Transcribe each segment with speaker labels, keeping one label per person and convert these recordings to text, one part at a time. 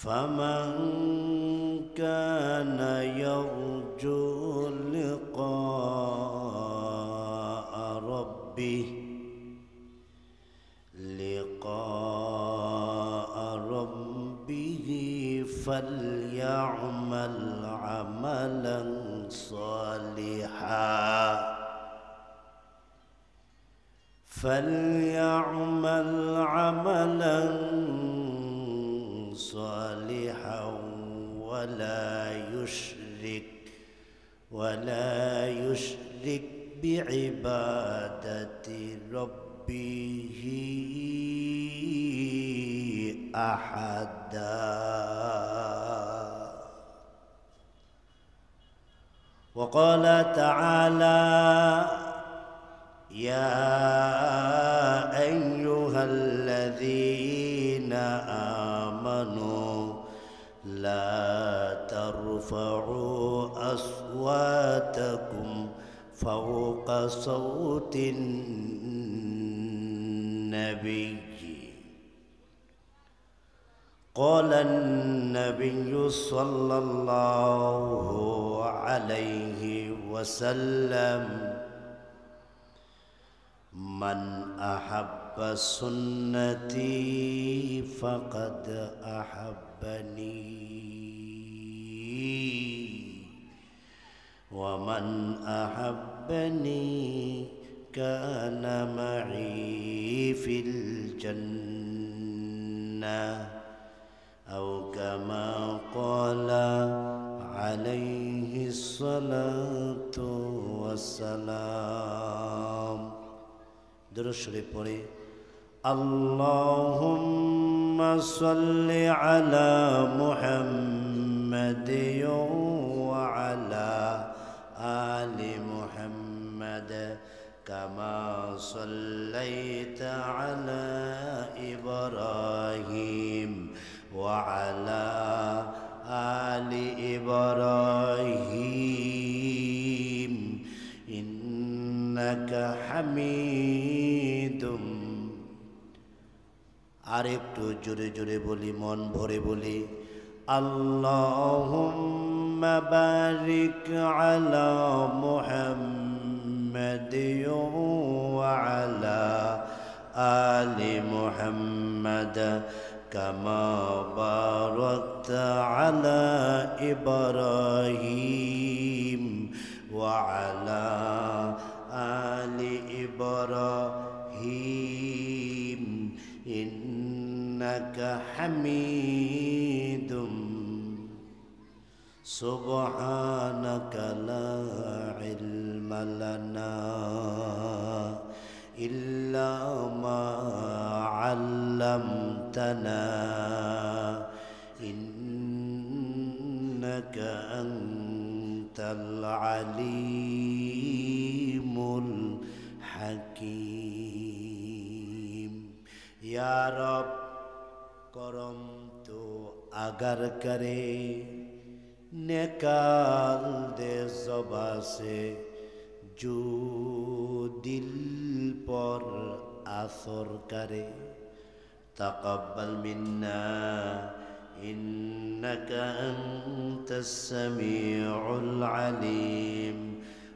Speaker 1: فمن كان يرجو لقاء ربه فليعمل عملا صالحا ولا يشرك بعبادة ربه أحدا. وقال تعالى: يا أيها الذين آمنوا لا ترفعوا أصواتكم فوق صوت النبي. قال النبي صلى الله عليه وسلم: من أحب سنتي فقد أحبني، ومن أحبني كان معي في الجنة، أو كما قال عليه الصلاة والسلام. درود شريف পড়ে اللهم صل على محمد وعلى آل محمد كما صليت على إبراهيم وعلى آل إبراهيم إنك حميد। আরেকটু জোরে জোরে বলি, মন ভরে বলি, আল্লাহুম্মা বারিক আলা মুহাম্মাদ ওয়া আলা আলি মুহাম্মাদ কামা বারাকতা আলা ইব্রাহিম ওয়া আলা আলি ইব্রাহিম ইন্নাকা হামিদুম। সুবহানাকা লা ইলমা লানা ইল্লা মা আল্লামতানা ইন্নাকা আনতাল আলিমুল হাকিম। या रब करम तो अगर करे, निकाल दे ज़ुबां से जो दिल पर असर करे। तक़ब्बल मिन्ना इन्नका अंतस समीउल अलीम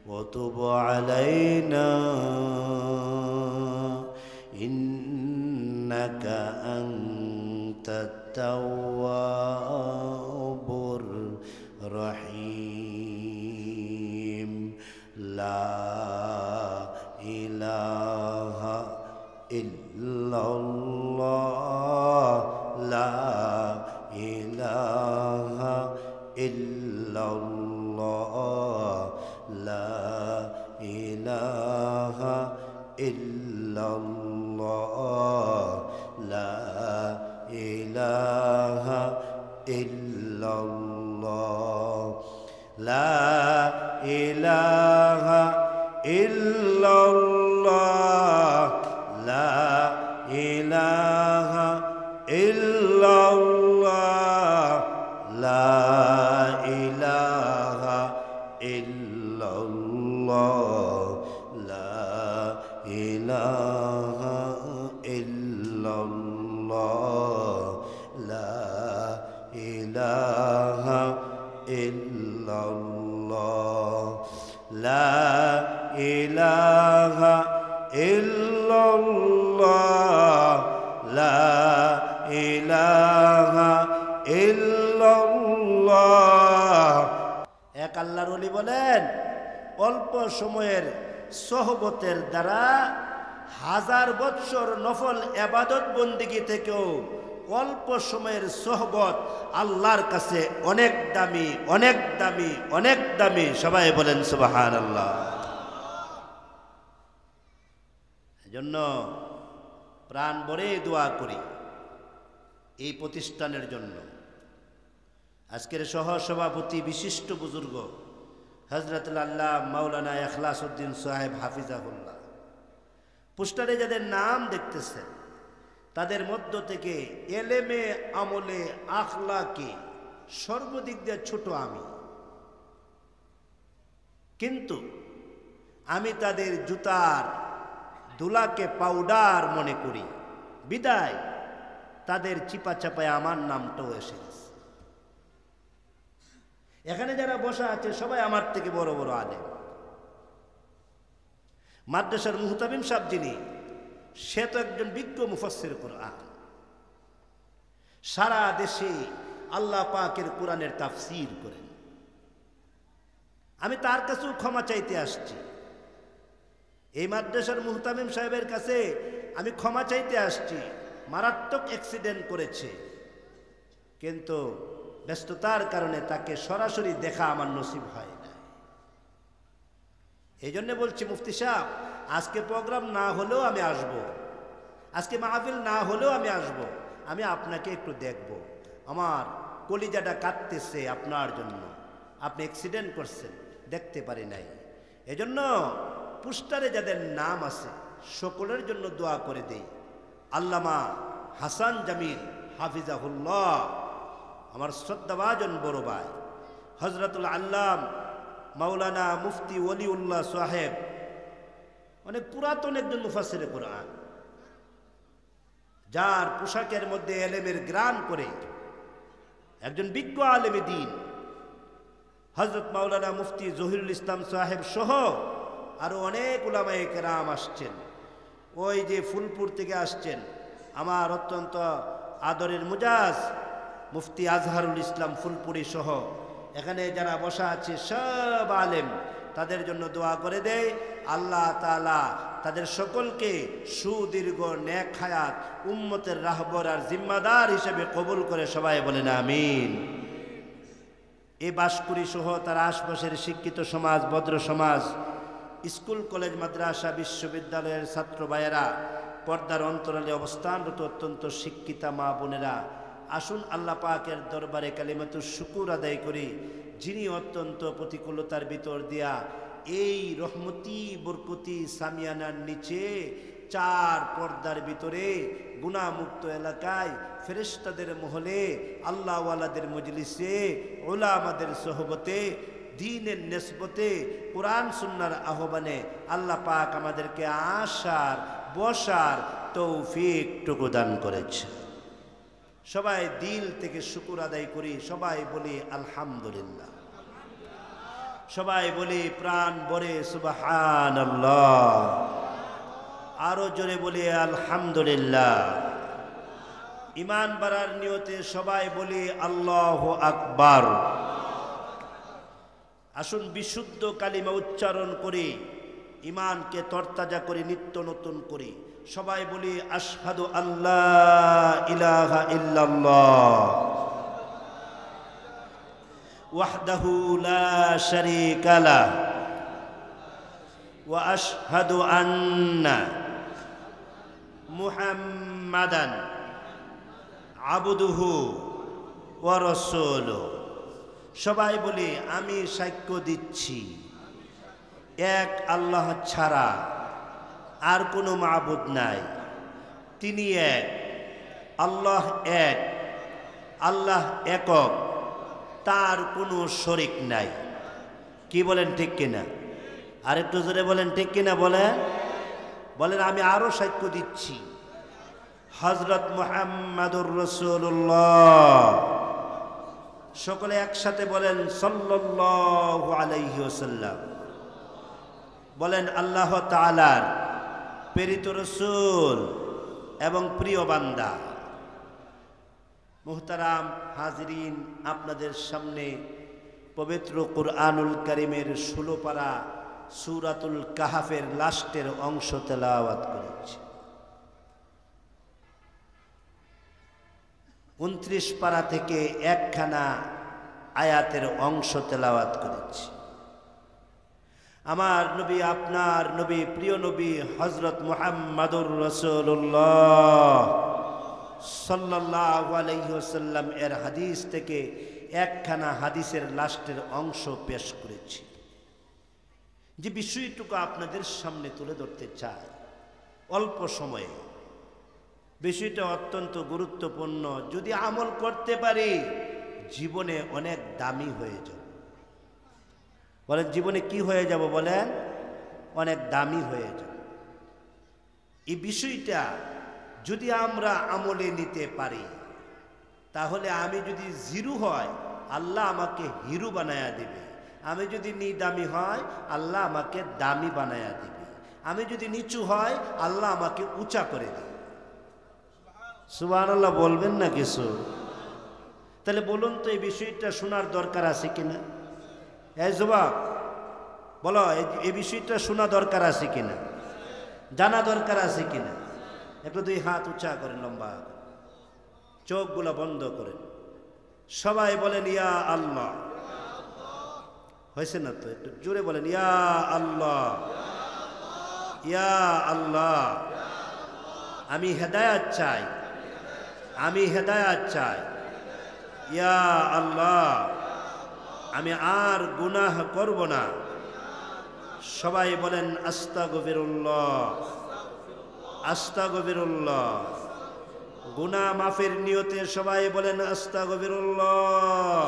Speaker 1: व तुब अलैना इन्नका अंतत तव्वाबुर रहीम। ला इलाहा इल्लल्लाह, ला इलाहा इल्लल्लाह, ला इलाहा इल्लल्लाह, ला इलाहा इल्लल्लाह, ला इलाहा इल्लल्लाह, ला इलाहा इल्लल्लाह, ला इलाहा इल्लल्लाह, ला इलाहा इल्लल्लाह, ला ইল্লাল্লাহ লা ইলাহা ইল্লাল্লাহ। এক আল্লাহর ওলি বলেন, অল্প সময়ের সোহবতের দ্বারা 1000 বৎসর নফল ইবাদত বন্দেগী থেকেও অল্প সময়ের সোহবত আল্লাহর কাছে অনেক দামি, অনেক দামি, অনেক দামি। সবাই বলেন সুবহানাল্লাহ। এজন্য প্রাণ ভরে দোয়া করি এই প্রতিষ্ঠানের জন্য। আজকের সহ সভাপতি বিশিষ্ট বুজুর্গ হযরতুল আল্লাহ মাওলানা ইখলাস উদ্দিন সাহেব হাফিজাহুল্লাহ, পোস্টারে যাদের নাম দেখতেছেন তাদের মধ্য থেকে এলেমে আমলে আখলাকে সর্বদিক দিয়ে ছোট আমি, কিন্তু আমি তাদের জুতার দুলাকে পাউডার মনে করি, বিদায় তাদের চিপা চাপায় আমার নামটাও এসে গেছে। এখানে যারা বসা আছে সবাই আমার থেকে বড় বড় আলেম। মাদ্রাসার মুহতামিম সাহেব যিনি, সে তো একজন বিজ্ঞ মুফাসসির কোরআন। সারা দেশে আল্লাহ পাকের কোরআনের তাফসীর করেন। আমি তার কাছেও ক্ষমা চাইতে আসছি। এই মাদ্রাসার মুহতামিম সাহেবের কাছে আমি ক্ষমা চাইতে আসছি। মারাত্মক অ্যাক্সিডেন্ট করেছে, কিন্তু ব্যস্ততার কারণে তাকে সরাসরি দেখা আমার নসিব হয় না। এই জন্য বলছি, মুফতি সাহেব, আজকে প্রোগ্রাম না হলেও আমি আসব, আজকে মাহফিল না হলেও আমি আসব, আমি আপনাকে একটু দেখব। আমার কলিজাটা কাঁদতেছে আপনার জন্য। আপনি অ্যাক্সিডেন্ট করছেন, দেখতে পারি নাই। এজন্য পোস্টারে যাদের নাম আছে সকলের জন্য দোয়া করে দেই। আল্লামা হাসান জামিল হাফিজাহুল্লাহ, আমার শ্রদ্ধাভাজন বড় ভাই, হযরতুল আল্লাম মাওলানা মুফতি ওলিউল্লাহ সাহেব, অনেক পুরাতন একজন মুফাসসিরে কোরআন, যার পোশাকের মধ্যে এলেমের গ্রাম করে একজন বিজ্ঞ আলেমে দ্বীন হযরত মাওলানা মুফতি জহিরুল ইসলাম সাহেব সহ আরো অনেক উলামায়ে কেরাম আসছেন। ওই যে ফুলপুর থেকে আসছেন আমার অত্যন্ত আদরের মুজাজ মুফতি আজহারুল ইসলাম ফুলপুরি সহ এখানে যারা বসা আছে সব আলেম, তাদের জন্য দোয়া করে দেয়। আল্লাহ তাআলা তাদের সকলকে সুদীর্ঘ নেক হায়াত উম্মতের রাহবর আর জিম্মাদার হিসেবে কবুল করে। সবাই বলেন আমিন। এই বাসকুড়ি সহ তার আশপাশের শিক্ষিত সমাজ, ভদ্র সমাজ, স্কুল কলেজ মাদ্রাসা বিশ্ববিদ্যালয়ের ছাত্র ভাইয়েরা, পর্দার অন্তরালে অবস্থানরত অত্যন্ত শিক্ষিতা মা বোনেরা, আসুন আল্লাহ পাকের দরবারে কালিমাতুশ শুকুর আদায় করি, যিনি অত্যন্ত প্রতিকূলতার ভিতর দিয়া এই রহমতি বরকতি সামিয়ানার নিচে 4 পর্দার ভিতরে গুনাহমুক্ত এলাকায় ফেরেশতাদের মহলে আল্লাহওয়ালাদের মজলিসে উলামাদের সোহবতে দ্বীনের নেসবতে কোরআন সুন্নাহর আহ্বানে আল্লাহ পাক আমাদেরকে আসার বসার তৌফিকটুকু দান করেছে। সবাই দিল থেকে শুকর আদায় করি। সবাই বলি আলহামদুলিল্লাহ। সবাই বলি প্রাণ ভরে সুবহানাল্লাহ। আরো জোরে বলি আলহামদুলিল্লাহ। ঈমান বাড়ার নিয়তে সবাই বলি আল্লাহু আকবার। আসুন বিশুদ্ধ কালিমা উচ্চারণ করি, ঈমানকে তরতাজা করি, নিত্য নতুন করি। সবাই বলি আশহাদু আল্লাহ ইলাহা ইল্লাল্লাহ ওয়াহদাহু লা শারীকা লাহ ওয়া আশহাদু আন্না মুহাম্মাদান আবদুহু ওয়া রাসূলুহু। সবাই বলি আমি সাক্ষ্য দিচ্ছি এক আল্লাহ ছাড়া আর কোনো মাবুদ নাই, তিনি এক, আল্লাহ এক, আল্লাহ একক, তার কোনো শরিক নাই। কি বলেন ঠিক কিনা? আরেকটু জোরে বলেন ঠিক কিনা বলেন। বলেন আমি আরো সাক্ষ্য দিচ্ছি হযরত মুহাম্মাদুর রাসূলুল্লাহ। সকলে একসাথে বলেন সাল্লাল্লাহু আলাইহি ওয়াসাল্লাম। বলেন আল্লাহ তাআলার প্রেরিত রাসূল এবং প্রিয় বান্দা। মুহতারাম হাজরিন, আপনাদের সামনে পবিত্র কুরআনুল কারীমের 16 পারা সূরাতুল কাহাফের লাস্টের অংশ তেলাওয়াত করেছি। 29 পারা থেকে একখানা আয়াতের অংশ তেলাওয়াত করেছি। আমার নবী, আপনার নবী, প্রিয় নবী হযরত মুহাম্মাদুর রাসূলুল্লাহ সাল্লাল্লাহু আলাইহি ওয়াসাল্লাম এর হাদিস থেকে একখানা হাদিসের লাস্টের অংশ পেশ করেছি। যে বিষয়টুকু আপনাদের সামনে তুলে ধরতে চাই অল্প সময়ে, বিষয়টা অত্যন্ত গুরুত্বপূর্ণ। যদি আমল করতে পারি জীবনে অনেক দামি হয়ে যাব। বলেন জীবনে কি হয়ে যাব? বলেন অনেক দামি হয়ে যাব। এই বিষয়টা যদি আমরা আমলে নিতে পারি তাহলে আমি যদি জিরো হয় আল্লাহ আমাকে হিরো বানায়া দিবে, আমি যদি নিদামি হয় আল্লাহ আমাকে দামি বানায়া দিবে, আমি যদি নিচু হয় আল্লাহ আমাকে উঁচা করে দিবে। সুবহানাল্লাহ বলবেন না কিছু? তাহলে বলুন তো এই বিষয়টা শোনার দরকার আছে কিনা? এই যুবক বলো, এই বিষয়টা শোনা দরকার আছে কিনা, জানা দরকার আছে কিনা? একটু দুই হাত উঁচা করেন, লম্বা চোখগুলো বন্ধ করেন, সবাই বলেন ইয়া আল্লাহ। হয়েছে না তো? একটু জোরে বলেন ইয়া আল্লাহ, ইয়া আল্লাহ। আমি হেদায়েত চাই, আমি হেদায়েত চাই। ইয়া আল্লাহ, আমি আর গুনাহ করব না। সবাই বলেন আস্তাগফিরুল্লাহ, আস্তাগফিরুল্লাহ। গুনাহ মাফের নিয়তে সবাই বলেন আস্তাগফিরুল্লাহ।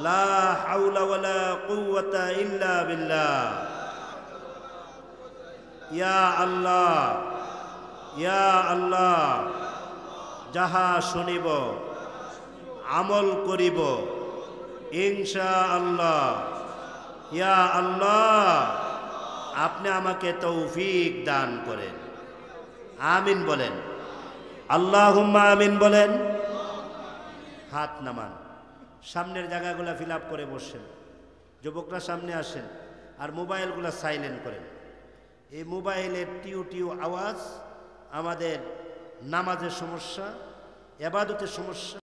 Speaker 1: লা হাওলা ওয়ালা কুওয়াতা ইল্লা বিল্লাহ। ইয়া আল্লাহ, ইয়া আল্লাহ। যাহা শুনিব আমল করিব ইনশাআল্লাহ। ইয়া আল্লাহ, আপনি আমাকে তৌফিক দান করেন। আমিন বলেন, আল্লাহুম্মা আমিন বলেন। হাত নামান, সামনের জায়গাগুলো ফিল আপ করে বসেন। যুবকরা সামনে আসেন আর মোবাইলগুলো সাইলেন্ট করেন। এই মোবাইলের টিউ টিউ আওয়াজ আমাদের নামাজের সমস্যা, ইবাদতের সমস্যা।